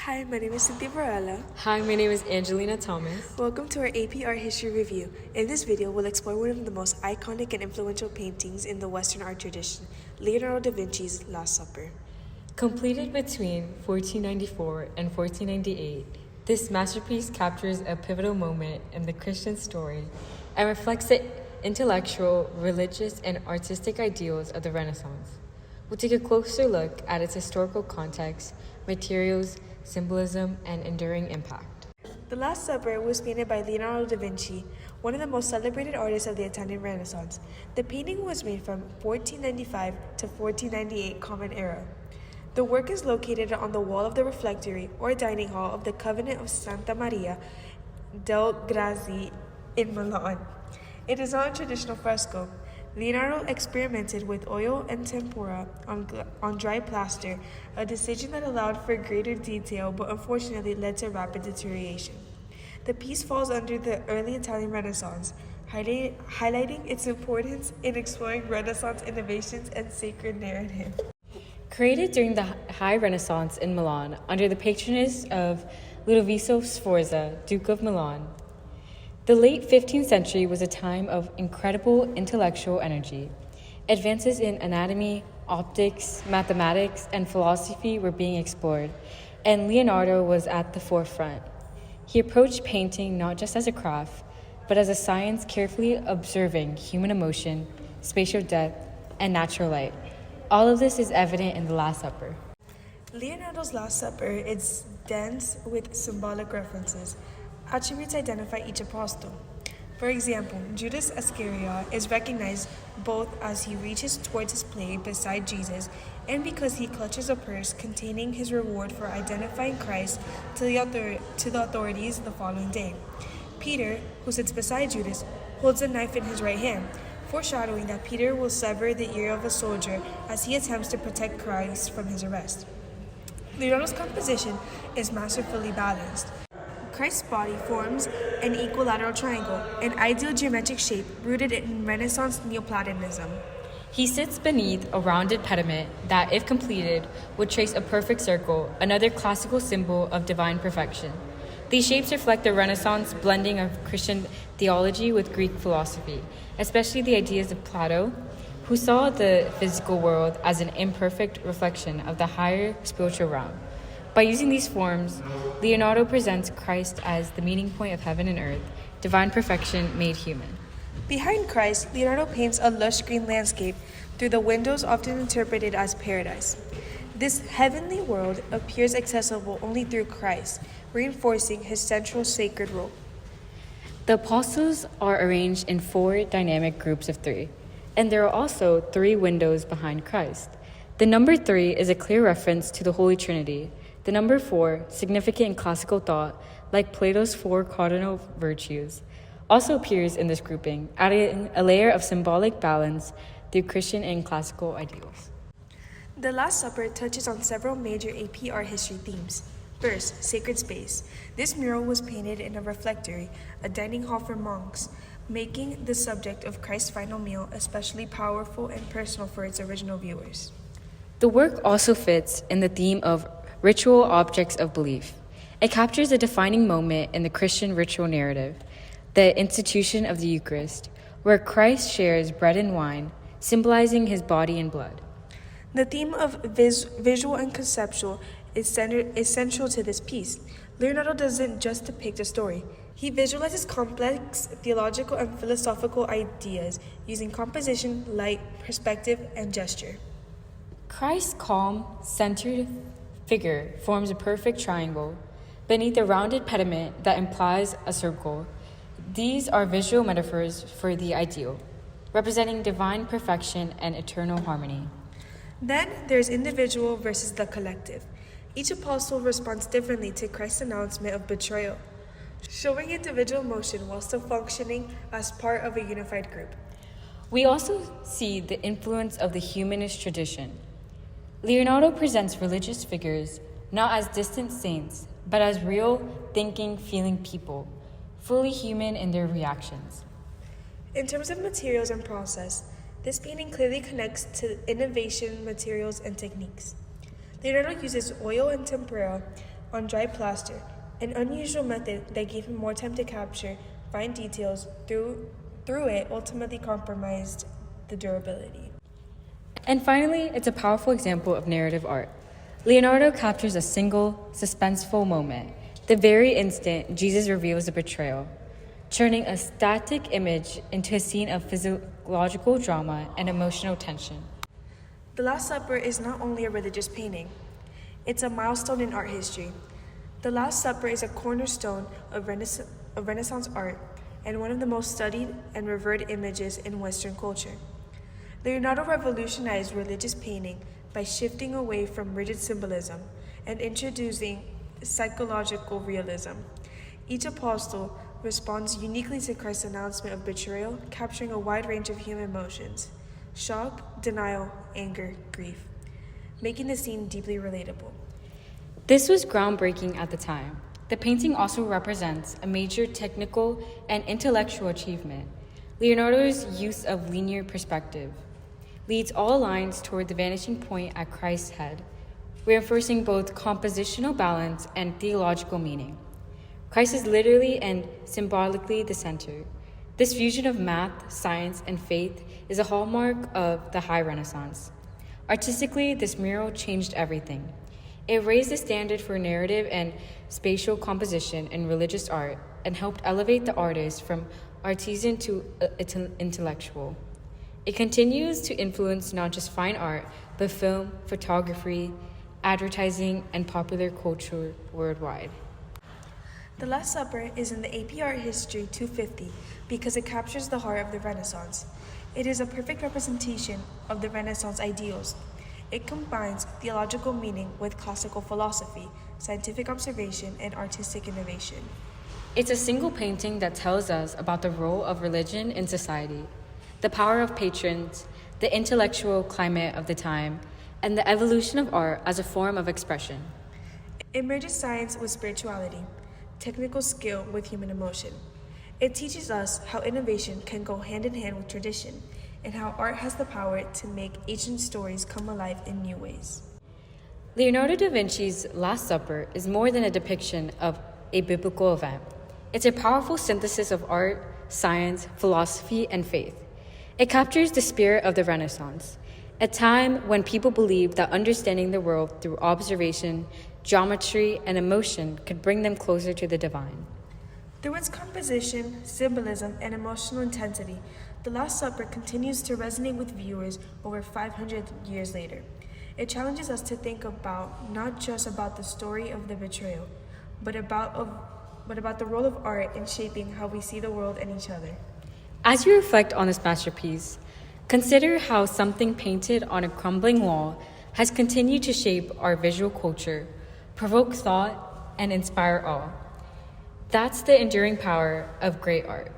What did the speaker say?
Hi, my name is Cynthia Varela. Hi, my name is Angelina Thomas. Welcome to our AP Art History Review. In this video, we'll explore one of the most iconic and influential paintings in the Western art tradition, Leonardo da Vinci's Last Supper. Completed between 1494 and 1498, this masterpiece captures a pivotal moment in the Christian story and reflects the intellectual, religious, and artistic ideals of the Renaissance. We'll take a closer look at its historical context, materials, symbolism, and enduring impact. The Last Supper was painted by Leonardo da Vinci, one of the most celebrated artists of the Italian Renaissance. The painting was made from 1495 to 1498 Common Era. The work is located on the wall of the refectory or dining hall of the Convent of Santa Maria delle Grazie in Milan. It is not a traditional fresco. Leonardo experimented with oil and tempera on dry plaster, a decision that allowed for greater detail but unfortunately led to rapid deterioration. The piece falls under the early Italian Renaissance, highlighting its importance in exploring Renaissance innovations and sacred narrative. Created during the High Renaissance in Milan under the patronage of Ludovico Sforza, Duke of Milan, the late 15th century was a time of incredible intellectual energy. Advances in anatomy, optics, mathematics, and philosophy were being explored, and Leonardo was at the forefront. He approached painting not just as a craft, but as a science carefully observing human emotion, spatial depth, and natural light. All of this is evident in the Last Supper. Leonardo's Last Supper is dense with symbolic references. Attributes identify each apostle. For example, Judas Iscariot is recognized both as he reaches towards his plate beside Jesus and because he clutches a purse containing his reward for identifying Christ to the authorities the following day. Peter, who sits beside Judas, holds a knife in his right hand, foreshadowing that Peter will sever the ear of a soldier as he attempts to protect Christ from his arrest. Leonardo's composition is masterfully balanced. Christ's body forms an equilateral triangle, an ideal geometric shape rooted in Renaissance Neoplatonism. He sits beneath a rounded pediment that, if completed, would trace a perfect circle, another classical symbol of divine perfection. These shapes reflect the Renaissance blending of Christian theology with Greek philosophy, especially the ideas of Plato, who saw the physical world as an imperfect reflection of the higher spiritual realm. By using these forms, Leonardo presents Christ as the meeting point of heaven and earth, divine perfection made human. Behind Christ, Leonardo paints a lush green landscape through the windows often interpreted as paradise. This heavenly world appears accessible only through Christ, reinforcing his central sacred role. The apostles are arranged in 4 dynamic groups of 3, and there are also 3 windows behind Christ. The number 3 is a clear reference to the Holy Trinity. The number 4, significant in classical thought, like Plato's 4 cardinal virtues, also appears in this grouping, adding a layer of symbolic balance through Christian and classical ideals. The Last Supper touches on several major AP art history themes. First, sacred space. This mural was painted in a refectory, a dining hall for monks, making the subject of Christ's final meal especially powerful and personal for its original viewers. The work also fits in the theme of ritual objects of belief. It captures a defining moment in the Christian ritual narrative, the institution of the Eucharist, where Christ shares bread and wine, symbolizing his body and blood. The theme of visual and conceptual is central to this piece. Leonardo doesn't just depict a story. He visualizes complex theological and philosophical ideas using composition, light, perspective, and gesture. Christ's calm, centered figure forms a perfect triangle beneath a rounded pediment that implies a circle. These are visual metaphors for the ideal, representing divine perfection and eternal harmony. Then there's individual versus the collective. Each apostle responds differently to Christ's announcement of betrayal, showing individual emotion while still functioning as part of a unified group. We also see the influence of the humanist tradition. Leonardo presents religious figures not as distant saints, but as real, thinking, feeling people, fully human in their reactions. In terms of materials and process, this painting clearly connects to innovation, materials, and techniques. Leonardo uses oil and tempera on dry plaster, an unusual method that gave him more time to capture fine details. Through it ultimately compromised the durability. And finally, it's a powerful example of narrative art. Leonardo captures a single, suspenseful moment, the very instant Jesus reveals the betrayal, turning a static image into a scene of physiological drama and emotional tension. The Last Supper is not only a religious painting, it's a milestone in art history. The Last Supper is a cornerstone of Renaissance art and one of the most studied and revered images in Western culture. Leonardo revolutionized religious painting by shifting away from rigid symbolism and introducing psychological realism. Each apostle responds uniquely to Christ's announcement of betrayal, capturing a wide range of human emotions: shock, denial, anger, grief, making the scene deeply relatable. This was groundbreaking at the time. The painting also represents a major technical and intellectual achievement. Leonardo's use of linear perspective leads all lines toward the vanishing point at Christ's head, reinforcing both compositional balance and theological meaning. Christ is literally and symbolically the center. This fusion of math, science, and faith is a hallmark of the High Renaissance. Artistically, this mural changed everything. It raised the standard for narrative and spatial composition in religious art and helped elevate the artist from artisan to intellectual. It continues to influence not just fine art, but film, photography, advertising, and popular culture worldwide. The Last Supper is in the AP Art History 250 because it captures the heart of the Renaissance. It is a perfect representation of the Renaissance ideals. It combines theological meaning with classical philosophy, scientific observation, and artistic innovation. It's a single painting that tells us about the role of religion in society, the power of patrons, the intellectual climate of the time, and the evolution of art as a form of expression. It merges science with spirituality, technical skill with human emotion. It teaches us how innovation can go hand in hand with tradition, and how art has the power to make ancient stories come alive in new ways. Leonardo da Vinci's Last Supper is more than a depiction of a biblical event. It's a powerful synthesis of art, science, philosophy, and faith. It captures the spirit of the Renaissance, a time when people believed that understanding the world through observation, geometry, and emotion could bring them closer to the divine. Through its composition, symbolism, and emotional intensity, The Last Supper continues to resonate with viewers over 500 years later. It challenges us to think about not just about the story of the betrayal, but about the role of art in shaping how we see the world and each other. As you reflect on this masterpiece, consider how something painted on a crumbling wall has continued to shape our visual culture, provoke thought, and inspire awe. That's the enduring power of great art.